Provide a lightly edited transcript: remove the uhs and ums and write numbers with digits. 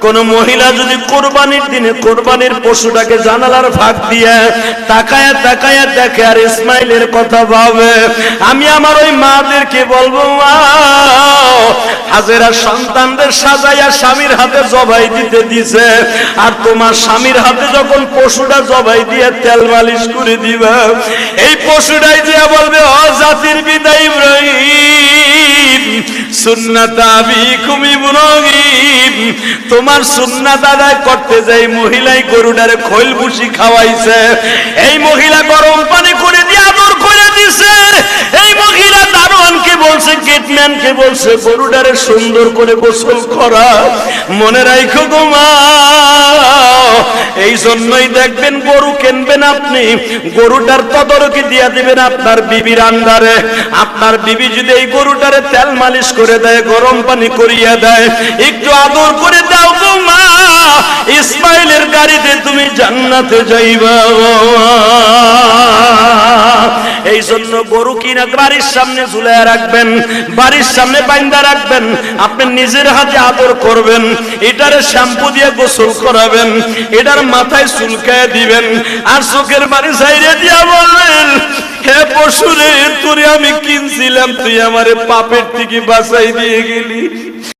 কোন মহিলা যদি কোরবানির দিনে কোরবানির পশুটাকে জানালার ফাঁক দিয়ে তাকায়া তাকায়া দেখে আর ইসমাইলের কথা ভাবে, আমি আমার ওই মাদেরকে বলবো, মা হাজেরা সন্তানদের সাজাইয়া স্বামীর হাতে জবাই দিতে দিছে, আর তোমার স্বামীর হাতে যখন পশুটা জবাই দিয়ে তেল মালিশ করে দিবা, এই পশুটাই যে বলবে, ও জাতির পিতা ইব্রাহিম, সুন্নাত আবিকুম ইব্রাহিম, তোমার সুন্নাত আদায় করতে যাই মহিলাই গরুটারে খৈল ভুসি খাওয়াইছে, এই মহিলা গরম পানি করে দিয়ে আদর করে দিছে, এই মহিলা দারোয়ানকে বলছে, গেটম্যানকে বলছে গরুটারে সুন্দর করে গোসল করা। মনে রাখো গো মা, এই জন্যই দেখবেন গরু কিনবেন আপনি, গরুটার তদারকি দিয়া দিবেন আপনার বিবির আন্ডারে। আপনার বিবি যদি এই গরুটারে তেল মালিশ করে দেয়, গরম পানি করিয়া দেয়, একটু আদর করে দাও গো মা, ইসমাইলের গাড়িতে তুমি জান্নাতে যাইবা। এই জন্য গরু কিনা বাড়ির সামনে ঝুলাইয়া রাখবেন, বাড়ির সামনে বাইন্দা রাখবেন, আপনি নিজের হাতে আদর করবেন, এটারে শ্যাম্পু দিয়ে গোসল করাবেন, এটার মাথায় চুলকায় দিবেন, আর চোখের বাড়ি ছাইরে দিয়া বলবেন, হে পশুরে, তোরে আমি কিনছিলাম, তুই আমারে পাপের থেকে বাঁচাই দিয়ে গেলি।